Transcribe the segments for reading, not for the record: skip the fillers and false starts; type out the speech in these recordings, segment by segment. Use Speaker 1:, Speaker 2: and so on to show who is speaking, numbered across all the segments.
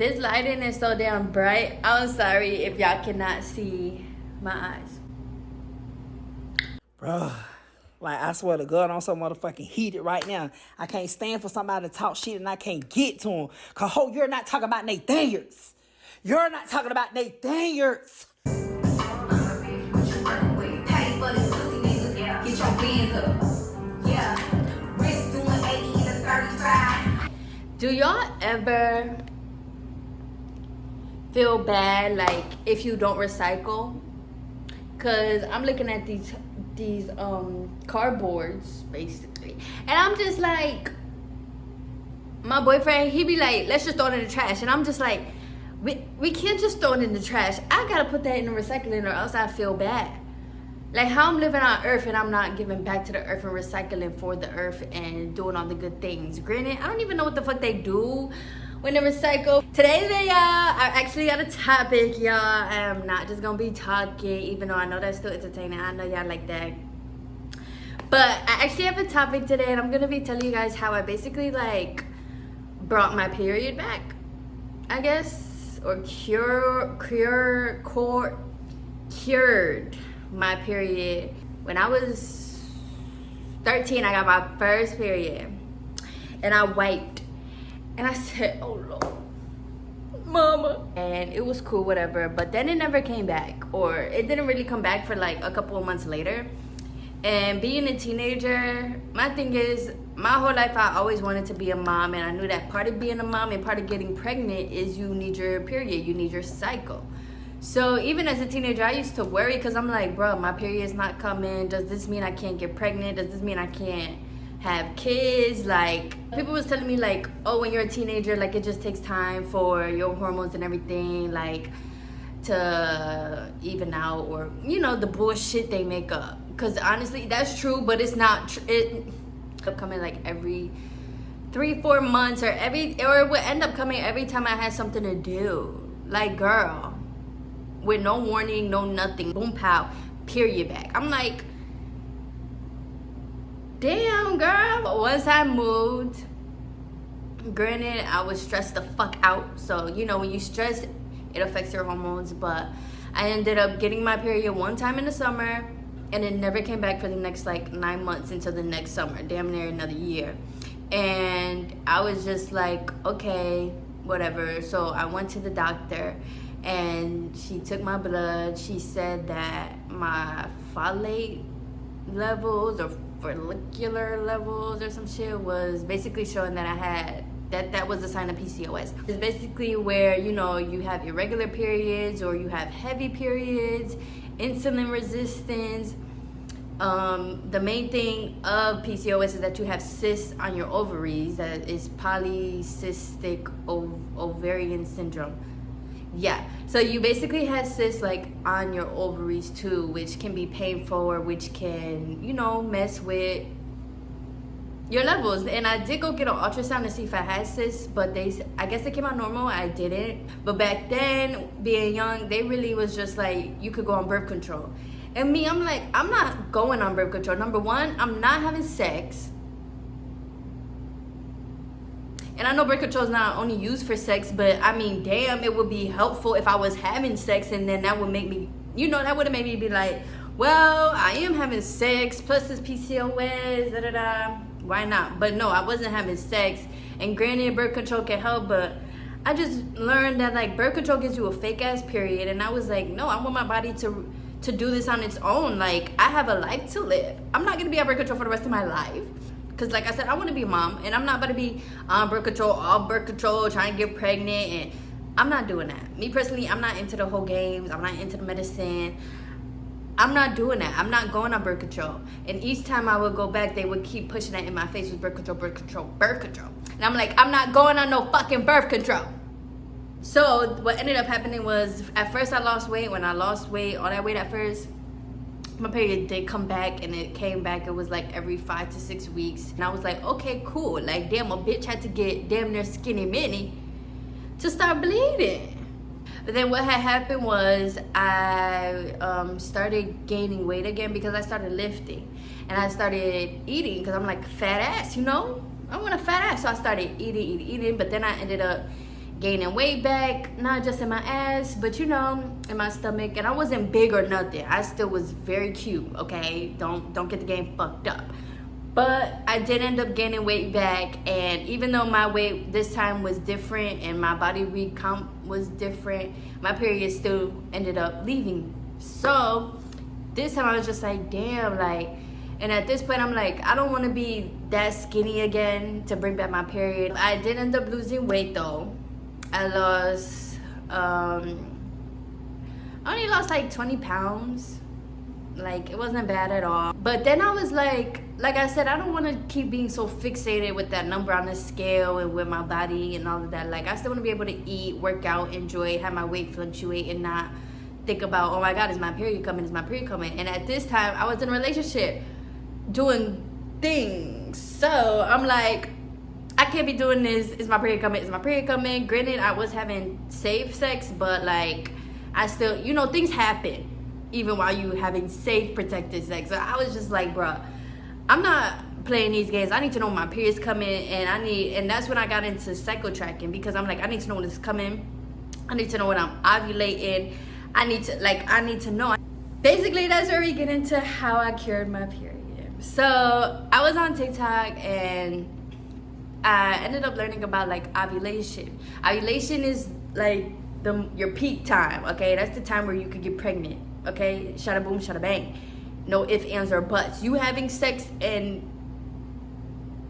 Speaker 1: This lighting is so damn bright. I'm sorry if y'all cannot see my eyes.
Speaker 2: Bro, like I swear to God, I'm so motherfucking heated right now. I can't stand for somebody to talk shit and I can't get to them. Cause ho, you're not talking about Nathaniels. You're not talking about Nathaniels.
Speaker 1: Do y'all ever feel bad like if you don't recycle? Cause I'm looking at these cardboards basically, and I'm just like, my boyfriend, he be like, let's just throw it in the trash, and I'm just like, we can't just throw it in the trash. I gotta put that in the recycling or else I feel bad. Like how I'm living on earth and I'm not giving back to the earth and recycling for the earth and doing all the good things. Granted, I don't even know what the fuck they do when they recycle. Today's video, I actually got a topic, y'all. I'm not just gonna be talking, even though I know that's still entertaining. I know y'all like that. But I actually have a topic today and I'm gonna be telling you guys how I basically like brought my period back, I guess, or cured my period. When I was 13, I got my first period and I wiped and I said, oh Lord, mama, and it was cool, whatever. But then it never came back, or it didn't really come back for like a couple of months later. And being a teenager, my thing is, my whole life I always wanted to be a mom, and I knew that part of being a mom and part of getting pregnant is you need your period, you need your cycle. So even as a teenager, I used to worry because I'm like, bro, my period's not coming. Does this mean I can't get pregnant? Does this mean I can't have kids? Like, people was telling me like, oh, when you're a teenager, like it just takes time for your hormones and everything like to even out, or you know, the bullshit they make up. Because honestly, that's true, but it's not it kept coming like every 3-4 months, or it would end up coming every time I had something to do. Like, girl, with no warning, no nothing, boom, pow, period back. I'm like, damn, girl. Once I moved, granted, I was stressed the fuck out. So, you know, when you stress, it affects your hormones. But I ended up getting my period one time in the summer, and it never came back for the next like 9 months until the next summer, damn near another year. And I was just like, okay, whatever. So I went to the doctor and she took my blood. She said that my folate levels or follicular levels or some shit was basically showing that I had that was a sign of PCOS. It's basically where, you know, you have irregular periods or you have heavy periods, insulin resistance. The main thing of PCOS is that you have cysts on your ovaries. That is polycystic ovarian syndrome. Yeah, so you basically have cysts like on your ovaries too, which can be painful, or which can, you know, mess with your levels. And I did go get an ultrasound to see if I had cysts, but I guess they came out normal. I didn't. But back then, being young, they really was just like, you could go on birth control. And me, I'm like, I'm not going on birth control. Number one, I'm not having sex. And I know birth control is not only used for sex, but I mean, damn, it would be helpful if I was having sex, and then that would make me, you know, that would have made me be like, well, I am having sex, plus this PCOS, da-da-da, why not? But no, I wasn't having sex. And granted, birth control can help, but I just learned that like birth control gives you a fake ass period. And I was like, no, I want my body to do this on its own. Like, I have a life to live. I'm not gonna be on birth control for the rest of my life. Because like I said, I want to be a mom, and I'm not going to be on birth control, all birth control, trying to get pregnant, and I'm not doing that. Me personally, I'm not into the whole games. I'm not into the medicine. I'm not doing that. I'm not going on birth control. And each time I would go back, they would keep pushing that in my face with birth control, birth control, birth control. And I'm like, I'm not going on no fucking birth control. So what ended up happening was, at first I lost weight. When I lost weight, all that weight at first, my period did come back, and it came back. It was like every 5 to 6 weeks. And I was like, okay, cool. Like, damn, a bitch had to get damn near skinny mini to start bleeding. But then what had happened was I started gaining weight again because I started lifting. And I started eating because I'm like, fat ass, you know? I want a fat ass. So I started eating. But then I ended up gaining weight back, not just in my ass, but you know, in my stomach. And I wasn't big or nothing. I still was very cute, okay? Don't get the game fucked up. But I did end up gaining weight back, and even though my weight this time was different and my body recomp was different, my period still ended up leaving. So this time I was just like, damn, like, and at this point I'm like, I don't want to be that skinny again to bring back my period. I did end up losing weight though. I lost, I only lost like 20 pounds. Like, it wasn't bad at all. But then I was like I said, I don't want to keep being so fixated with that number on the scale and with my body and all of that. Like, I still want to be able to eat, work out, enjoy, have my weight fluctuate, and not think about, oh my God, is my period coming? Is my period coming? And at this time, I was in a relationship doing things. So I'm like, I can't be doing this. Is my period coming? Is my period coming? Granted, I was having safe sex, but like, I still, you know, things happen even while you having safe protected sex. So I was just like, bruh, I'm not playing these games. I need to know when my period's coming, and that's when I got into cycle tracking, because I'm like, I need to know when it's coming. I need to know when I'm ovulating. I need to know. Basically, that's where we get into how I cured my period. So I was on TikTok and I ended up learning about like ovulation. Ovulation is like your peak time, okay? That's the time where you could get pregnant, okay? Shada boom, shada bang. No ifs, ands, or buts. You having sex and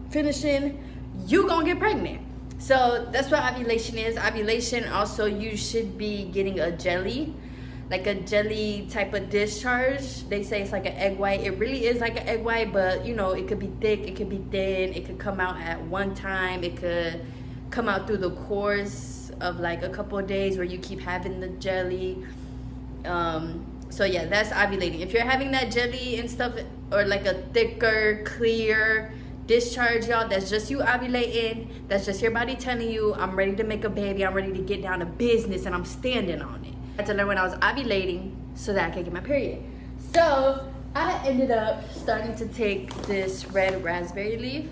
Speaker 1: finishing, you gonna get pregnant. So that's what ovulation is. Ovulation also, you should be getting a jelly, like a jelly type of discharge. They say it's like an egg white. It really is like an egg white, but you know, it could be thick, it could be thin, it could come out at one time, it could come out through the course of like a couple of days where you keep having the jelly. So yeah, that's ovulating. If you're having that jelly and stuff, or like a thicker, clear discharge, y'all, that's just you ovulating. That's just your body telling you, I'm ready to make a baby, I'm ready to get down to business, and I'm standing on it. I had to learn when I was ovulating so that I could get my period. So I ended up starting to take this red raspberry leaf.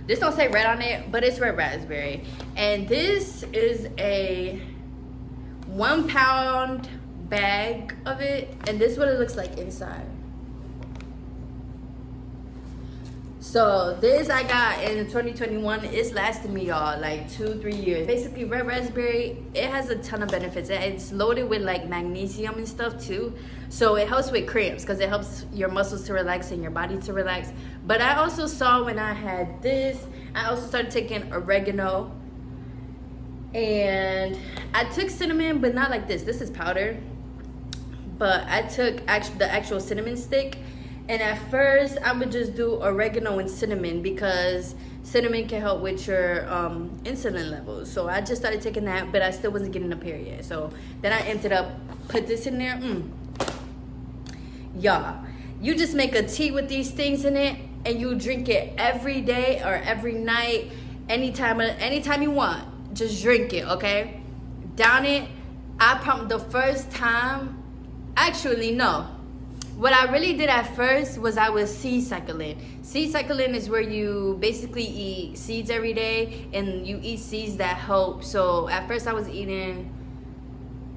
Speaker 1: This don't say red on it, but it's red raspberry. And this is a 1 pound bag of it, and this is what it looks like inside. So this I got in 2021. It's lasted me, y'all, like 2-3 years. Basically, red raspberry, it has a ton of benefits. It's loaded with like magnesium and stuff too, so it helps with cramps because it helps your muscles to relax and your body to relax. But I also saw when I had this, I also started taking oregano, and I took cinnamon, but not like this. This is powder, but I took the actual cinnamon stick. And at first, I would just do oregano and cinnamon because cinnamon can help with your insulin levels. So I just started taking that, but I still wasn't getting a period. So then I ended up put this in there. Y'all, you just make a tea with these things in it, and you drink it every day or every night, anytime you want. Just drink it, okay? Down it. I promise the first time, actually no. What I really did at first was I was seed cycling. Seed cycling is where you basically eat seeds every day, and you eat seeds that help. So at first I was eating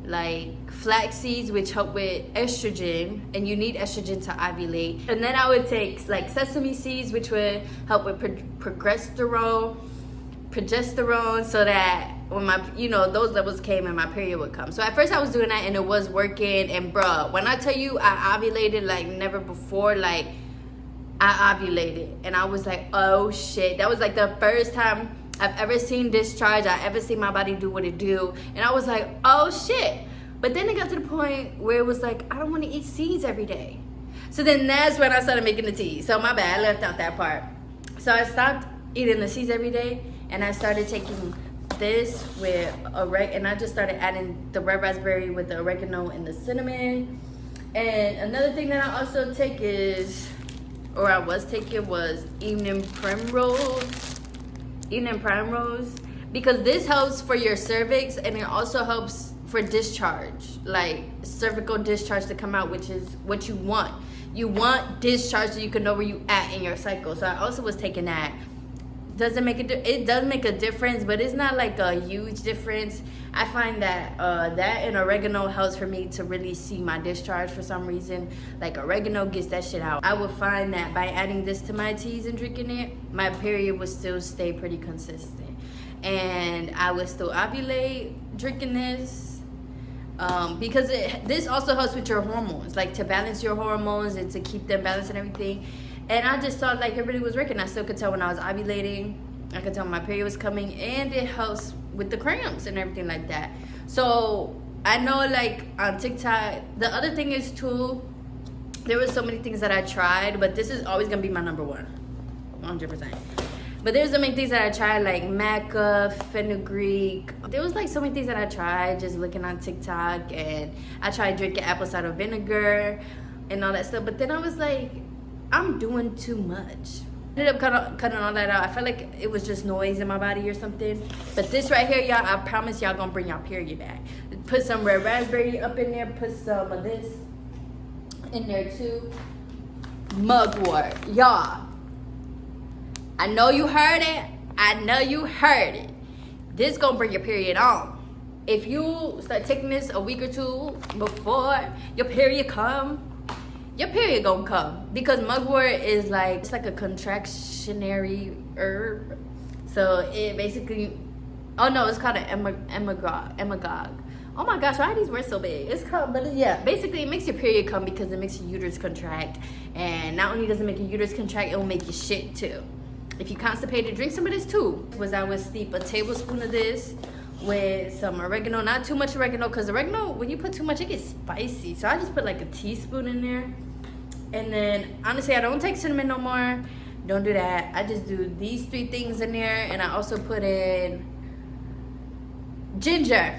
Speaker 1: like flax seeds, which help with estrogen, and you need estrogen to ovulate. And then I would take like sesame seeds, which would help with progesterone, so that when my, you know, those levels came and my period would come. So at first I was doing that and it was working. And bruh, when I tell you I ovulated like never before, like I ovulated and I was like, oh shit. That was like the first time I've ever seen discharge, I ever seen my body do what it do. And I was like, oh shit. But then it got to the point where it was like, I don't want to eat seeds every day. So then that's when I started making the tea. So my bad, I left out that part. So I stopped eating the seeds every day, and I started taking this with and I just started adding the red raspberry with the oregano and the cinnamon. And another thing that I also take is, or I was taking, was evening primrose, because this helps for your cervix, and it also helps for discharge, like cervical discharge to come out, which is what you want. You want discharge so you can know where you at in your cycle. So I also was taking that doesn't make it does make a difference, but it's not like a huge difference. I find that that and oregano helps for me to really see my discharge for some reason. Like oregano gets that shit out. I would find that by adding this to my teas and drinking it, my period would still stay pretty consistent, and I would still ovulate drinking this. Because this also helps with your hormones, like to balance your hormones and to keep them balanced and everything. And I just thought like everybody was working. I still could tell when I was ovulating. I could tell when my period was coming, and it helps with the cramps and everything like that. So I know like on TikTok, the other thing is too, there were so many things that I tried, but this is always gonna be my number one, 100%. But there's so many things that I tried, like maca, fenugreek. There was like so many things that I tried just looking on TikTok, and I tried drinking apple cider vinegar and all that stuff. But then I was like, I'm doing too much. I ended up cutting all that out. I felt like it was just noise in my body or something. But this right here, y'all, I promise y'all gonna bring y'all period back. Put some red raspberry up in there. Put some of this in there too. Mugwort, y'all. I know you heard it. I know you heard it. This gonna bring your period on. If you start taking this a week or two before your period come, your period gonna come. Because mugwort is like, it's like a contractionary herb. So it basically, oh no, it's called an emagogue. Oh my gosh, why are these words so big? It's called, but yeah, basically it makes your period come because it makes your uterus contract. And not only does it make your uterus contract, it will make you shit too. If you constipated, drink some of this too. I would steep a tablespoon of this with some oregano. Not too much oregano, because oregano, when you put too much, it gets spicy. So I just put like a teaspoon in there. And then, honestly, I don't take cinnamon no more. Don't do that. I just do these 3 things in there. And I also put in ginger.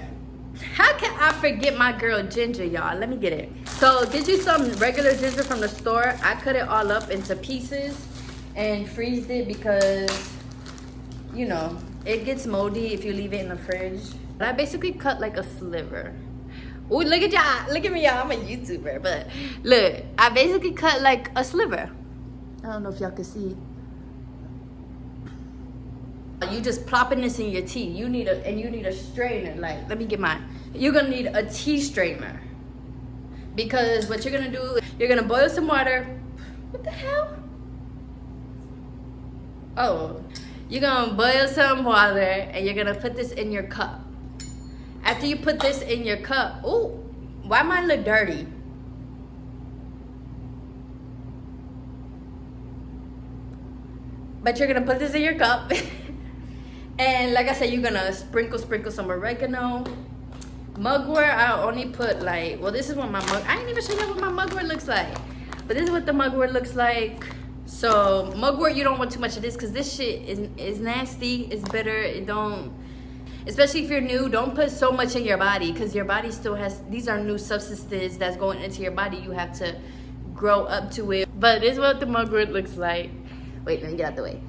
Speaker 1: How can I forget my girl ginger, y'all? Let me get it. So get you some regular ginger from the store. I cut it all up into pieces and freezed it because, you know, it gets moldy if you leave it in the fridge. I basically cut like a sliver. Ooh, look at y'all. Look at me, y'all. I'm a YouTuber, but look, I basically cut like a sliver. I don't know if y'all can see. You just plopping this in your tea. You need a strainer. Like, let me get mine. You're gonna need a tea strainer, because what you're gonna do, you're gonna boil some water. What the hell? Oh, you're gonna boil some water and you're gonna put this in your cup. After you put this in your cup, ooh, why mine look dirty? But you're gonna put this in your cup. And like I said, you're gonna sprinkle some oregano. Mugwort, I only put like, well, this is what I ain't even show you what my mugwort looks like. But this is what the mugwort looks like. So mugwort, you don't want too much of this because this shit is nasty. It's bitter. It don't, especially if you're new, don't put so much in your body, because your body still has, these are new substances that's going into your body. You have to grow up to it. But this is what the mugwort looks like. Wait, let me get out the way.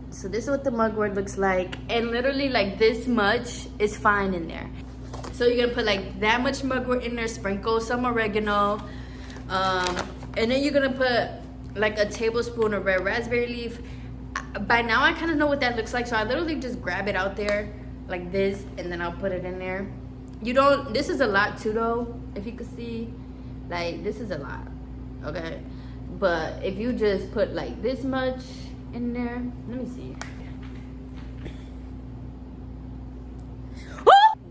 Speaker 1: So this is what the mugwort looks like, and literally like this much is fine in there. So you're gonna put like that much mugwort in there, sprinkle some oregano, and then you're gonna put like a tablespoon of red raspberry leaf. By now I kind of know what that looks like, so I literally just grab it out there like this, and then I'll put it in there. You don't, this is a lot too though, if you can see, like this is a lot, okay? But if you just put like this much in there, let me see.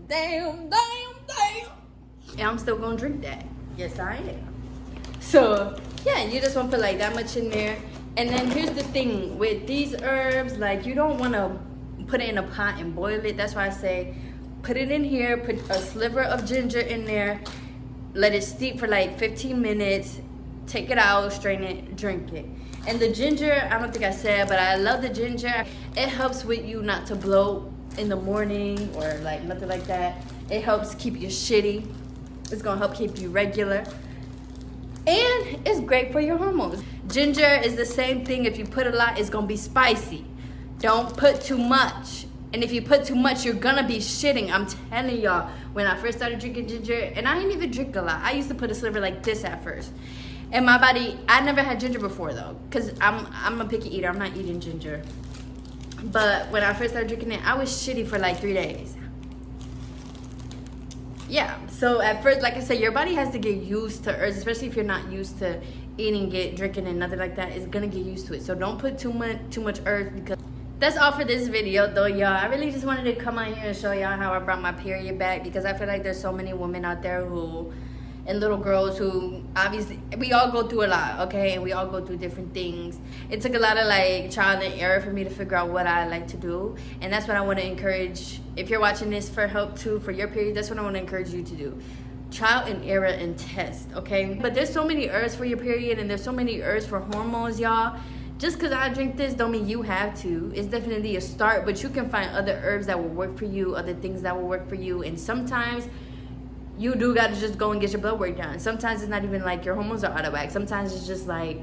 Speaker 1: Damn. And I'm still gonna drink that. Yes, I am. So yeah, you just want to put like that much in there. And then here's the thing with these herbs, like you don't want to put it in a pot and boil it. That's why I say put it in here, put a sliver of ginger in there, let it steep for like 15 minutes, take it out, strain it, drink it. And the ginger, I don't think I said, but I love the ginger. It helps with you not to bloat in the morning or like nothing like that. It helps keep you shitty. It's gonna help keep you regular. And it's great for your hormones. Ginger is the same thing. If you put a lot, it's gonna be spicy. Don't put too much. And if you put too much, you're gonna be shitting. I'm telling y'all, when I first started drinking ginger, and I didn't even drink a lot. I used to put a sliver like this at first. And my body, I never had ginger before though, because I'm a picky eater. I'm not eating ginger. But when I first started drinking it, I was shitty for like 3 days. Yeah, so at first, like I said, your body has to get used to herbs, especially if you're not used to eating it, drinking it, nothing like that. It's gonna get used to it. So don't put too much herbs, because that's all for this video though, y'all. I really just wanted to come on here and show y'all how I brought my period back, because I feel like there's so many women out there who, and little girls who, obviously, we all go through a lot, okay? And we all go through different things. It took a lot of like trial and error for me to figure out what I like to do. And that's what I want to encourage. If you're watching this for help too, for your period, that's what I want to encourage you to do. Trial and error and test, okay? But there's so many herbs for your period, and there's so many herbs for hormones, y'all. Just because I drink this don't mean you have to. It's definitely a start, but you can find other herbs that will work for you, other things that will work for you. And sometimes you do got to just go and get your blood work done. Sometimes it's not even like your hormones are out of whack. Sometimes it's just like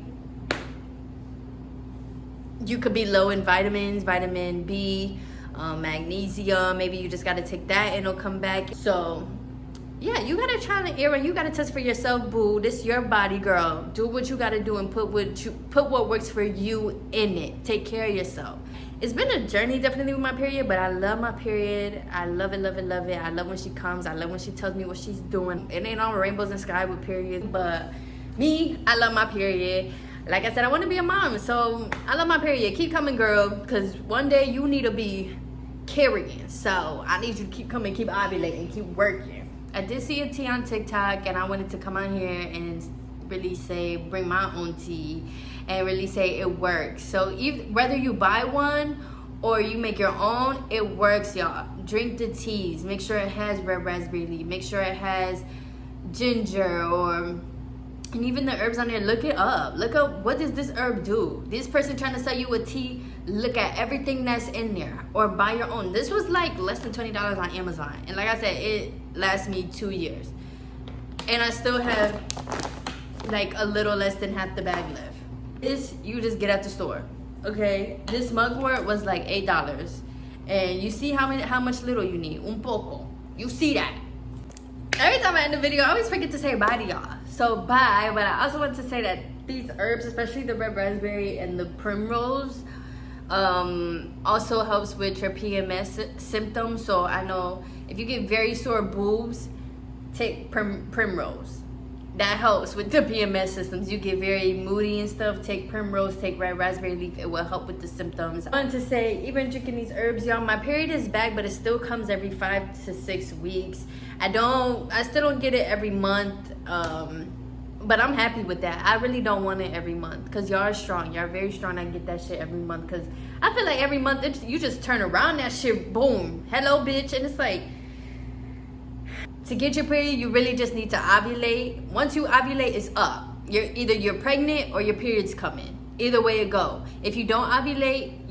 Speaker 1: you could be low in vitamins, vitamin B, magnesium. Maybe you just got to take that and it'll come back. So yeah, you got to try and error. You got to test for yourself, boo. This is your body, girl. Do what you got to do and put what works for you in it. Take care of yourself. It's been a journey definitely with my period, but I love my period. I love it, love it, love it. I love when she comes. I love when she tells me what she's doing. It ain't all rainbows and sky with periods, but me, I love my period. Like I said, I want to be a mom, so I love my period. Keep coming, girl, because one day you need to be carrying. So I need you to keep coming, keep ovulating, keep working. I did see a tea on TikTok, and I wanted to come on here and really say, bring my own tea and really say it works. So whether you buy one or you make your own, it works, y'all. Drink the teas. Make sure it has red raspberry leaf. Make sure it has ginger, and even the herbs on there. Look it up. Look up, what does this herb do? This person trying to sell you a tea, look at everything that's in there, or buy your own. This was like less than $20 on Amazon, and like I said, it lasts me 2 years, and I still have like a little less than half the bag left. This you just get at the store, okay? This mugwort was like $8, and you see how much little you need. Un poco. You see that? Every time I end the video, I always forget to say bye to y'all. So bye, but I also want to say that these herbs, especially the red raspberry and the primrose, also helps with your PMS symptoms. So I know if you get very sore boobs, take primrose. That helps with the PMS systems. You get very moody and stuff, take primrose, take red raspberry leaf. It will help with the symptoms. I wanted to say, even drinking these herbs, y'all, my period is back, but it still comes every 5 to 6 weeks. I still don't get it every month, but I'm happy with that. I really don't want it every month, because y'all are strong. Y'all are very strong. I get that shit every month, because I feel like every month you just turn around that shit, boom, hello bitch, and it's like, to get your period, you really just need to ovulate. Once you ovulate, it's up. Either you're pregnant or your period's coming. Either way it go. If you don't ovulate,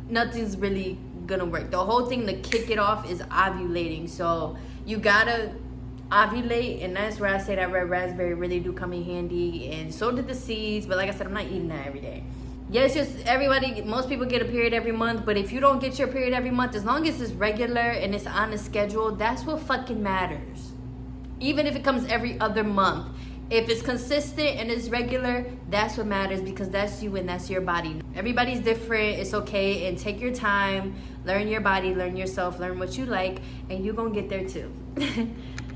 Speaker 1: nothing's really gonna work. The whole thing to kick it off is ovulating. So you gotta ovulate, and that's where I say that red raspberry really do come in handy, and so did the seeds. But like I said, I'm not eating that every day. Yes, just most people get a period every month, but if you don't get your period every month, as long as it's regular and it's on a schedule, that's what fucking matters. Even if it comes every other month, if it's consistent and it's regular, that's what matters, because that's you and that's your body. Everybody's different. It's okay, and take your time, learn your body, learn yourself, learn what you like, and you're gonna get there too.